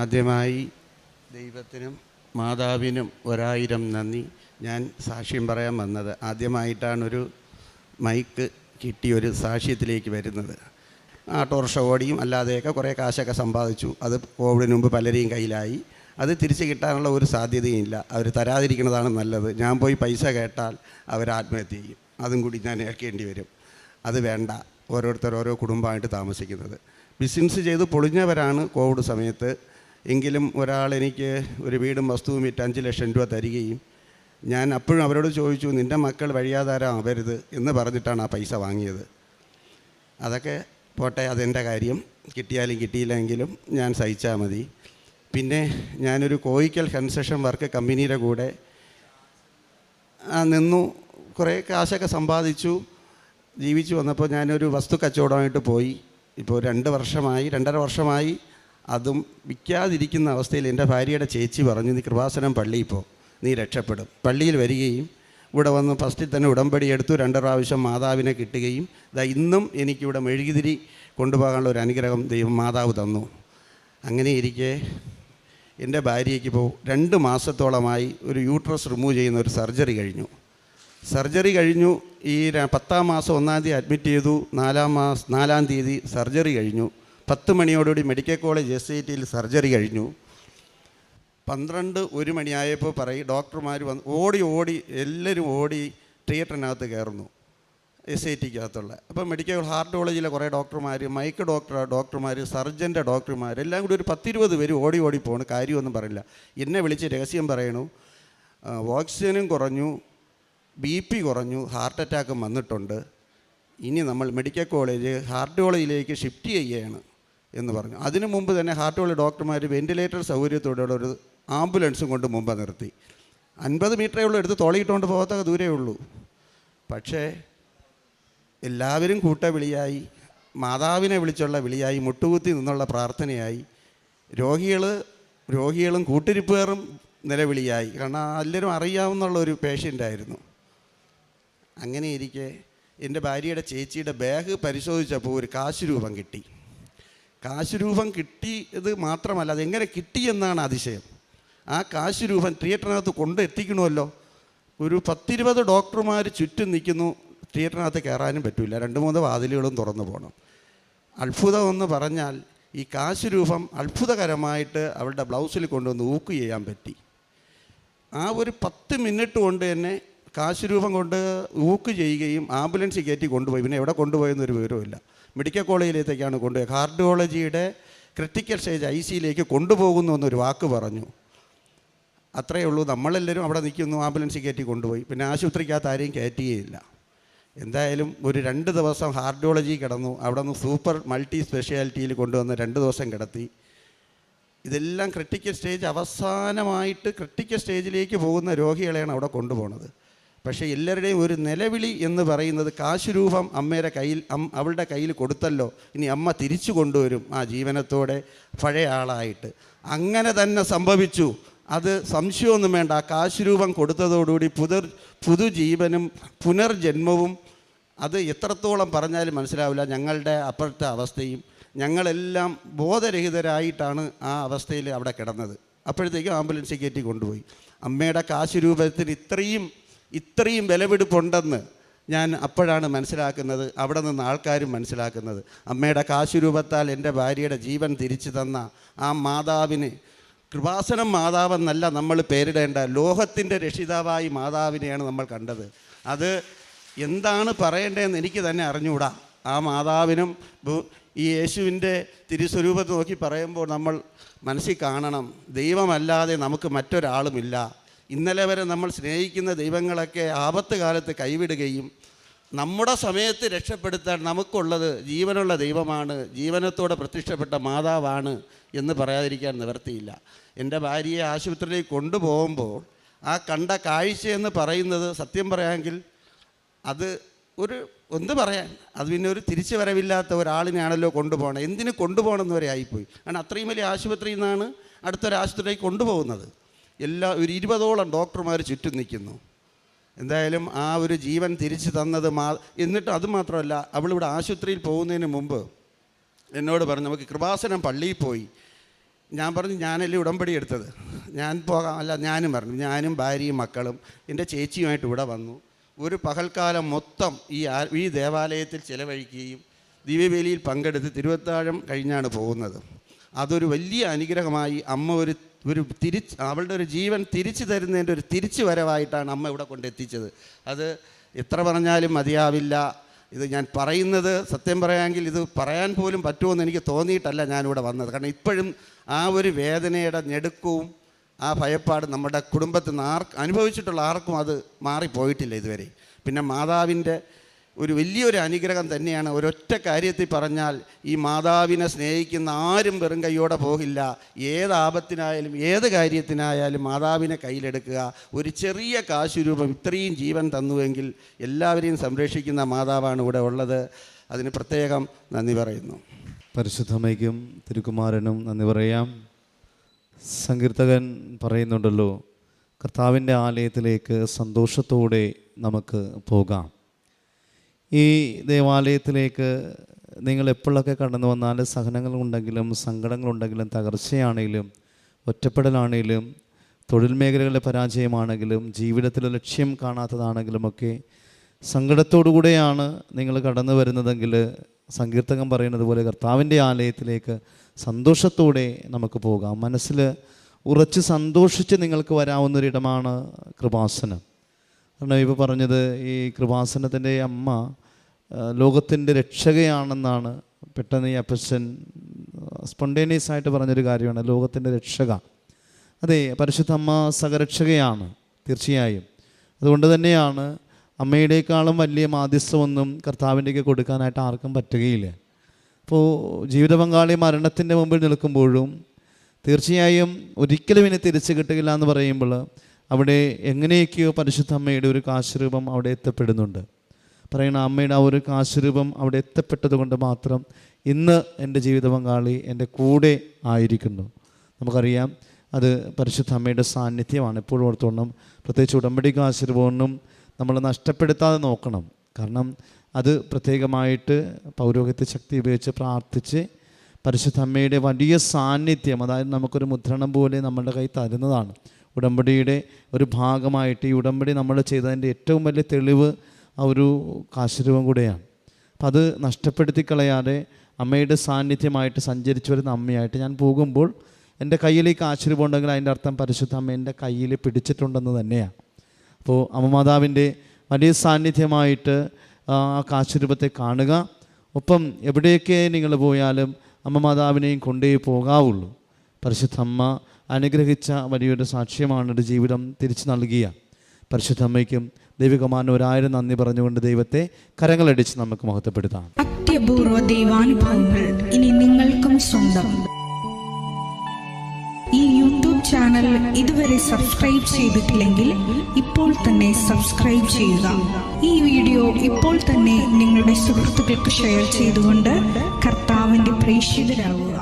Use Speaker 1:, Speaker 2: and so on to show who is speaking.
Speaker 1: ആദ്യമായി ദൈവത്തിനും മാതാവിനും 1000 നന്ദി. ഞാൻ സാക്ഷ്യം പറയാൻ വന്നത് ആദ്യമായിട്ടാണൊരു മൈക്ക് കിട്ടിയൊരു സാക്ഷ്യത്തിലേക്ക് വരുന്നത്. ഓട്ടോറിക്ഷ ഓടിയും അല്ലാതെയൊക്കെ കുറേ കാശൊക്കെ സമ്പാദിച്ചു. അത് കോവിഡിന് മുമ്പ് പലരെയും കയ്യിലായി. അത് തിരിച്ച് കിട്ടാനുള്ള ഒരു സാധ്യതയും ഇല്ല. അവർ തരാതിരിക്കുന്നതാണ് നല്ലത്. ഞാൻ പോയി പൈസ കേട്ടാൽ അവർ ആത്മഹത്യ ചെയ്യും. അതും കൂടി ഞാൻ ഏൽക്കേണ്ടി വരും. അത് വേണ്ട. ഓരോരുത്തർ ഓരോ കുടുംബമായിട്ട് താമസിക്കുന്നത്. ബിസിനസ് ചെയ്ത് പൊളിഞ്ഞവരാണ് കോവിഡ് സമയത്ത്. എങ്കിലും ഒരാൾ എനിക്ക് ഒരു വീടും വസ്തുവും വിറ്റ് 5 ലക്ഷം രൂപ തരികയും ഞാൻ അപ്പോഴും അവരോട് ചോദിച്ചു, നിൻ്റെ മക്കൾ വഴിയാധാരമാവരുത് എന്ന് പറഞ്ഞിട്ടാണ് ആ പൈസ വാങ്ങിയത്. അതൊക്കെ പോട്ടെ, അതെൻ്റെ കാര്യം. കിട്ടിയാലും കിട്ടിയില്ലെങ്കിലും ഞാൻ സഹിച്ചാൽ മതി. പിന്നെ ഞാനൊരു കോയിക്കൽ കൺസ്ട്രക്ഷൻ വർക്ക് കമ്പനിയുടെ കൂടെ നിന്നു. കുറേ കാശൊക്കെ സമ്പാദിച്ചു ജീവിച്ചു വന്നപ്പോൾ ഞാനൊരു വസ്തു കച്ചവടമായിട്ട് പോയി. ഇപ്പോൾ 2.5 വർഷമായി അതും വിൽക്കാതിരിക്കുന്ന അവസ്ഥയിൽ എൻ്റെ ഭാര്യയുടെ ചേച്ചി പറഞ്ഞു, നീ കൃപാസനം പള്ളിയിൽ പോ, നീ രക്ഷപ്പെടും. പള്ളിയിൽ വരികയും ഇവിടെ വന്ന് ഫസ്റ്റിൽ തന്നെ ഉടമ്പടി എടുത്തു. 2 പ്രാവശ്യം മാതാവിനെ കിട്ടുകയും ഇന്നും എനിക്കിവിടെ മെഴുകുതിരി കൊണ്ടുപോകാനുള്ള ഒരു അനുഗ്രഹം ദൈവം മാതാവ് തന്നു. അങ്ങനെ ഇരിക്കെ എൻ്റെ ഭാര്യയ്ക്ക് ഇപ്പോൾ 2 മാസത്തോളമായി ഒരു യൂട്രസ് റിമൂവ് ചെയ്യുന്ന ഒരു സർജറി കഴിഞ്ഞു. ഈ 10-ാം മാസം 1-ാം തീയതി അഡ്മിറ്റ് ചെയ്തു. 4-ാം തീയതി സർജറി കഴിഞ്ഞു. 10 മണിയോടുകൂടി മെഡിക്കൽ കോളേജ് SITയിൽ സർജറി കഴിഞ്ഞു. 12-1 മണിയായപ്പോൾ പറയും ഡോക്ടർമാർ വന്ന് ഓടി എല്ലാവരും ഓടി തിയേറ്ററിനകത്ത് കയറുന്നു, SITക്കകത്തുള്ള. അപ്പോൾ മെഡിക്കൽ ഹാർട്ട് കോളേജിലെ കുറേ ഡോക്ടർമാർ, മൈക്ക് ഡോക്ടർമാർ, സർജൻ്റെ ഡോക്ടർമാർ എല്ലാം കൂടി ഒരു 10-20 പേര് ഓടി പോകണം. കാര്യമൊന്നും പറയില്ല. എന്നെ വിളിച്ച് രഹസ്യം പറയണു, ഓക്സിജനും കുറഞ്ഞു, BP കുറഞ്ഞു, ഹാർട്ട് അറ്റാക്കും വന്നിട്ടുണ്ട്, ഇനി നമ്മൾ മെഡിക്കൽ കോളേജ് ഹാർട്ട് കോളേജിലേക്ക് ഷിഫ്റ്റ് ചെയ്യുകയാണ് എന്ന് പറഞ്ഞു. അതിനു മുമ്പ് തന്നെ ഹാർട്ട് കോളേജ് ഡോക്ടർമാർ വെൻറ്റിലേറ്റർ സൗകര്യത്തോടെയുള്ള ഒരു ആംബുലൻസും കൊണ്ട് മുമ്പ് നിർത്തി. 50 മീറ്ററേ ഉള്ളൂ, എടുത്ത് തോളിയിട്ടുകൊണ്ട് പോകത്തക്ക ദൂരേ ഉള്ളൂ. പക്ഷേ എല്ലാവരും കൂട്ടവിളിയായി, മാതാവിനെ വിളിച്ചുള്ള വിളിയായി, മുട്ടുകുത്തി നിന്നുള്ള പ്രാർത്ഥനയായി, രോഗികളും കൂട്ടിരിപ്പുകാരും നിലവിളിയായി. കാരണം എല്ലാവരും അറിയാവുന്നുള്ള ഒരു പേഷ്യൻ്റായിരുന്നു. അങ്ങനെ ഇരിക്കെ എൻ്റെ ഭാര്യയുടെ ചേച്ചിയുടെ ബാഗ് പരിശോധിച്ചപ്പോൾ ഒരു കാശുരൂപം കിട്ടി. കാശുരൂപം കിട്ടിയത് മാത്രമല്ല, അതെങ്ങനെ കിട്ടിയെന്നാണ് അതിശയം. ആ കാശുരൂപം തിയേറ്ററിനകത്ത് കൊണ്ടെത്തിക്കണമല്ലോ. ഒരു 10-20 ഡോക്ടർമാർ ചുറ്റും നിൽക്കുന്നു. തിയേറ്ററിനകത്ത് കയറാനും പറ്റില്ല, 2-3 വാതിലുകളും തുറന്നു പോകണം. അത്ഭുതമെന്ന് പറഞ്ഞാൽ ഈ കാശുരൂപം അത്ഭുതകരമായിട്ട് അവളുടെ ബ്ലൗസിൽ കൊണ്ടുവന്ന് ഊക്ക് ചെയ്യാൻ പറ്റി. ആ ഒരു 10 മിനിറ്റ് കൊണ്ട് തന്നെ കാശുരൂപം കൊണ്ട് ഊക്ക് ചെയ്യുകയും ആംബുലൻസിൽ കയറ്റി കൊണ്ടുപോയി. പിന്നെ എവിടെ കൊണ്ടുപോയെന്നൊരു വിവരമില്ല. മെഡിക്കൽ കോളേജിലേക്കാണ് കൊണ്ടുപോയി. കാർഡിയോളജിയുടെ ക്രിട്ടിക്കൽ സ്റ്റേജ് ICയിലേക്ക് കൊണ്ടുപോകുന്നു എന്നൊരു വാക്ക് പറഞ്ഞു. അത്രയേ ഉള്ളൂ. നമ്മളെല്ലാവരും അവിടെ നിൽക്കുന്നു, ആംബുലൻസിൽ കയറ്റി കൊണ്ടുപോയി. പിന്നെ ആശുപത്രിക്കകത്ത് ആരെയും കയറ്റിയേയില്ല. എന്തായാലും ഒരു 2 ദിവസം കാർഡിയോളജി കിടന്നു. അവിടെ നിന്ന് സൂപ്പർ മൾട്ടി സ്പെഷ്യാലിറ്റിയിൽ കൊണ്ടുവന്ന് 2 ദിവസം കിടത്തി. ഇതെല്ലാം ക്രിട്ടിക്കൽ സ്റ്റേജ്, അവസാനമായിട്ട് ക്രിട്ടിക്കൽ സ്റ്റേജിലേക്ക് പോകുന്ന രോഗികളെയാണ് അവിടെ കൊണ്ടുപോകുന്നത്. പക്ഷേ എല്ലാവരുടെയും ഒരു നിലവിളി എന്ന് പറയുന്നത് കാശുരൂപം അവളുടെ കയ്യിൽ കൊടുത്തല്ലോ, ഇനി അമ്മ തിരിച്ചു കൊണ്ടുവരും ആ ജീവനത്തോടെ പഴയ ആളായിട്ട്. അങ്ങനെ തന്നെ സംഭവിച്ചു. അത് സംശയമൊന്നും വേണ്ട. ആ കാശുരൂപം കൊടുത്തതോടുകൂടി പുതുജീവനും പുനർജന്മവും. അത് എത്രത്തോളം പറഞ്ഞാലും മനസ്സിലാവില്ല. ഞങ്ങളുടെ അപ്പോഴത്തെ അവസ്ഥയും ഞങ്ങളെല്ലാം ബോധരഹിതരായിട്ടാണ് ആ അവസ്ഥയിൽ അവിടെ കിടന്നത്. അപ്പോഴത്തേക്കും ആംബുലൻസിൽ കയറ്റി കൊണ്ടുപോയി. അമ്മയുടെ കാശുരൂപത്തിന് ഇത്രയും വിലപിടിപ്പുണ്ടെന്ന് ഞാൻ അപ്പോഴാണ് മനസ്സിലാക്കുന്നത്. അവിടെ നിന്ന് ആൾക്കാരും മനസ്സിലാക്കുന്നത്. അമ്മയുടെ കാശുരൂപത്താൽ എൻ്റെ ഭാര്യയുടെ ജീവൻ തിരിച്ചു തന്ന ആ മാതാവിന്, കൃപാസനം മാതാവെന്നല്ല നമ്മൾ പേരിടേണ്ട, ലോകത്തിൻ്റെ രക്ഷിതാവായി മാതാവിനെയാണ് നമ്മൾ കണ്ടത്. അത് എന്താണ് പറയേണ്ടതെന്ന് എനിക്ക് തന്നെ അറിഞ്ഞുകൂടാ. ആ മാതാവിനും ഈ യേശുവിൻ്റെ തിരുസ്വരൂപത്തെ നോക്കി പറയുമ്പോൾ നമ്മൾ മനസ്സിൽ കാണണം, ദൈവമല്ലാതെ നമുക്ക് മറ്റൊരാളുമില്ല. ഇന്നലെ വരെ നമ്മൾ സ്നേഹിക്കുന്ന ദൈവങ്ങളൊക്കെ ആപത്ത് കാലത്ത് കൈവിടുകയും നമ്മുടെ സമയത്ത് രക്ഷപ്പെടുത്താൻ നമുക്കുള്ളത് ജീവനുള്ള ദൈവമാണ്, ജീവനത്തോടെ പ്രത്യക്ഷപ്പെട്ട മാതാവാണ് എന്ന് പറയാതിരിക്കാൻ നിവർത്തിയില്ല. എൻ്റെ ഭാര്യയെ ആശുപത്രിയിലേക്ക് കൊണ്ടുപോകുമ്പോൾ ആ കണ്ട കാഴ്ചയെന്ന് പറയുന്നത്, സത്യം പറയാമെങ്കിൽ അത് എന്ത് പറയാൻ, അത് പിന്നെ ഒരു തിരിച്ചു വരവില്ലാത്ത ഒരാളിനെയാണല്ലോ കൊണ്ടുപോകണം. എന്തിനു കൊണ്ടുപോകണമെന്ന് വരെ ആയിപ്പോയി. കാരണം അത്രയും വലിയ ആശുപത്രിയിൽ നിന്നാണ് അടുത്തൊരു ആശുപത്രിയിലേക്ക് കൊണ്ടുപോകുന്നത്. ഒരു 20ഓളം ഡോക്ടർമാർ ചുറ്റും നിൽക്കുന്നു. എന്തായാലും ആ ഒരു ജീവൻ തിരിച്ചു തന്നത് എന്നിട്ട് അതുമാത്രമല്ല, അവളിവിടെ ആശുപത്രിയിൽ പോകുന്നതിന് മുമ്പ് എന്നോട് പറഞ്ഞു, നമുക്ക് കൃപാസനം പള്ളിയിൽ പോയി ഞാൻ പറഞ്ഞു ഞാനല്ലേ ഉടമ്പടി എടുത്തത്, ഞാൻ പോകാം. അല്ല, ഞാനും പറഞ്ഞു, ഞാനും ഭാര്യയും മക്കളും എൻ്റെ ചേച്ചിയുമായിട്ട് ഇവിടെ വന്നു. ഒരു പകൽക്കാലം മൊത്തം ഈ ദേവാലയത്തിൽ ചിലവഴിക്കുകയും ദിവ്യബലിയിൽ പങ്കെടുത്ത് തിരുവത്താഴം കഴിഞ്ഞാണ് പോകുന്നത്. അതൊരു വലിയ അനുഗ്രഹമായി. അമ്മ അവളുടെ ഒരു ജീവൻ തിരിച്ചു തരുന്നതിൻ്റെ ഒരു തിരിച്ചു വരവായിട്ടാണ് അമ്മ ഇവിടെ കൊണ്ടെത്തിച്ചത്. അത് എത്ര പറഞ്ഞാലും മതിയാവില്ല. ഇത് ഞാൻ പറയുന്നത് സത്യം പറയാമെങ്കിൽ ഇത് പറയാൻ പോലും പറ്റുമെന്ന് എനിക്ക് തോന്നിയിട്ടല്ല ഞാനിവിടെ വന്നത്. കാരണം ഇപ്പോഴും ആ ഒരു വേദനയുടെ ഞെടുക്കവും ആ ഭയപ്പാട് നമ്മുടെ കുടുംബത്തിൽ നിന്ന് അനുഭവിച്ചിട്ടുള്ള ആർക്കും അത് മാറിപ്പോയിട്ടില്ല ഇതുവരെ. പിന്നെ മാതാവിൻ്റെ ഒരു വലിയൊരു അനുഗ്രഹം തന്നെയാണ്. ഒരൊറ്റ കാര്യത്തിൽ പറഞ്ഞാൽ, ഈ മാതാവിനെ സ്നേഹിക്കുന്ന ആരും വെറും കൈയോടെ പോകില്ല. ഏത് ആപത്തിനായാലും ഏത് കാര്യത്തിനായാലും മാതാവിനെ കയ്യിലെടുക്കുക. ഒരു ചെറിയ കാശുരൂപം ഇത്രയും ജീവൻ തന്നുവെങ്കിൽ എല്ലാവരെയും സംരക്ഷിക്കുന്ന മാതാവാണ് ഇവിടെ ഉള്ളത്. അതിന് പ്രത്യേകം നന്ദി പറയുന്നു.
Speaker 2: പരിശുദ്ധമ്മയ്ക്കും തിരുക്കുമാരനും നന്ദി പറയാം. സങ്കീർത്തകൻ പറയുന്നുണ്ടല്ലോ, കർത്താവിൻ്റെ ആലയത്തിലേക്ക് സന്തോഷത്തോടെ നമുക്ക് പോകാം. ഈ ദേവാലയത്തിലേക്ക് നിങ്ങൾ എപ്പോഴൊക്കെ കടന്നു വന്നാൽ സഹനങ്ങളുണ്ടെങ്കിലും സങ്കടങ്ങളുണ്ടെങ്കിലും തകർച്ചയാണെങ്കിലും ഒറ്റപ്പെടലാണെങ്കിലും തൊഴിൽ മേഖലകളിലെ പരാജയമാണെങ്കിലും ജീവിതത്തിൽ ലക്ഷ്യം കാണാത്തതാണെങ്കിലുമൊക്കെ സങ്കടത്തോടുകൂടെയാണ് നിങ്ങൾ കടന്നു വരുന്നതെങ്കിൽ സങ്കീർത്തകൻ പറയുന്നത് പോലെ കർത്താവിൻ്റെ ആലയത്തിലേക്ക് സന്തോഷത്തോടെ നമുക്ക് പോകാം. മനസ്സിൽ ഉറച്ച് സന്തോഷിച്ച് നിങ്ങൾക്ക് വരാവുന്നൊരിടമാണ് കൃപാസനം. കാരണം ഇപ്പോൾ പറഞ്ഞത്, ഈ കൃപാസനത്തിൻ്റെ അമ്മ ലോകത്തിൻ്റെ രക്ഷകയാണെന്നാണ് പെട്ടെന്ന് ഈ അപ്പച്ചൻ സ്പോണ്ടേനിയസ് ആയിട്ട് പറഞ്ഞൊരു കാര്യമാണ്, ലോകത്തിൻ്റെ രക്ഷക. അതെ, പരിശുദ്ധ അമ്മ സഹരക്ഷകയാണ് തീർച്ചയായും. അതുകൊണ്ട് തന്നെയാണ് അമ്മയുടേക്കാളും വലിയ മാധ്യസ്ഥമൊന്നും കർത്താവിൻ്റെക്ക് കൊടുക്കാനായിട്ട് ആർക്കും പറ്റുകയില്ല. അപ്പോൾ ജീവിത പങ്കാളി മരണത്തിൻ്റെ മുമ്പിൽ നിൽക്കുമ്പോഴും തീർച്ചയായും ഒരിക്കലും ഇനി തിരിച്ചു കിട്ടുകയില്ല എന്ന് പറയുമ്പോൾ അവിടെ എങ്ങനെയൊക്കെയോ പരിശുദ്ധ അമ്മയുടെ ഒരു കാശുരൂപം അവിടെ എത്തപ്പെടുന്നുണ്ട്. പറയുന്ന അമ്മയുടെ ആ ഒരു കാശുരൂപം അവിടെ എത്തപ്പെട്ടത് കൊണ്ട് മാത്രം ഇന്ന് എൻ്റെ ജീവിത പങ്കാളി എൻ്റെ കൂടെ ആയിരിക്കുന്നു. നമുക്കറിയാം അത് പരിശുദ്ധ അമ്മയുടെ സാന്നിധ്യമാണ്. എപ്പോഴും ഓർത്തോണം, പ്രത്യേകിച്ച് ഉടമ്പടി കാശുരൂപമൊന്നും നമ്മൾ നഷ്ടപ്പെടുത്താതെ നോക്കണം. കാരണം അത് പ്രത്യേകമായിട്ട് പൗരോഹിത്യ ശക്തി ഉപയോഗിച്ച് പ്രാർത്ഥിച്ച് പരിശുദ്ധ അമ്മയുടെ വലിയ സാന്നിധ്യം, അതായത് നമുക്കൊരു മുദ്രണം പോലെ നമ്മുടെ കൈ തരുന്നതാണ്. ഉടമ്പടിയുടെ ഒരു ഭാഗമായിട്ട് ഈ ഉടമ്പടി നമ്മൾ ചെയ്തതിൻ്റെ ഏറ്റവും വലിയ തെളിവ് ആ ഒരു കാശുരൂപം കൂടെയാണ്. അപ്പം അത് നഷ്ടപ്പെടുത്തി കളയാതെ അമ്മയുടെ സാന്നിധ്യമായിട്ട് സഞ്ചരിച്ചു വരുന്ന അമ്മയായിട്ട് ഞാൻ പോകുമ്പോൾ എൻ്റെ കയ്യിൽ ഈ കാശുരൂപം ഉണ്ടെങ്കിൽ അതിൻ്റെ അർത്ഥം പരിശുദ്ധ അമ്മ എൻ്റെ കയ്യിൽ പിടിച്ചിട്ടുണ്ടെന്ന് തന്നെയാണ്. അപ്പോൾ അമ്മ മാതാവിൻ്റെ വലിയ സാന്നിധ്യമായിട്ട് ആ കാശുരൂപത്തെ കാണുക. ഒപ്പം എവിടെയൊക്കെ നിങ്ങൾ പോയാലും അമ്മ മാതാവിനെയും കൊണ്ടേ പോകാവുള്ളൂ. പരിശുദ്ധ അമ്മ അനുഗ്രഹിച്ച വലിയൊരു സാക്ഷ്യമാണ് ഒരു ജീവിതം തിരിച്ചു നൽകിയ പരിശുദ്ധ അമ്മയ്ക്കും ദൈവികമാന 1000 നന്ദി പറഞ്ഞുകൊണ്ട് ദൈവത്തെ കരങ്ങളടിച്ച് നമുക്ക് മഹത്വപ്പെടുത്താം.
Speaker 3: അത്യപൂർവ ദൈവാനുഭവങ്ങൾ ഇനി നിങ്ങൾക്കും സ്വന്തം. ഈ യൂട്യൂബ് ചാനൽ ഇതുവരെ സബ്സ്ക്രൈബ് ചെയ്തിട്ടില്ലെങ്കിൽ ഇപ്പോൾ തന്നെ സബ്സ്ക്രൈബ് ചെയ്യുക. ഈ വീഡിയോ ഇപ്പോൾ തന്നെ നിങ്ങളുടെ സുഹൃത്തുക്കൾക്ക് ഷെയർ ചെയ്തുകൊണ്ട് കർത്താവിൻ്റെ പ്രേക്ഷിതരാകുക.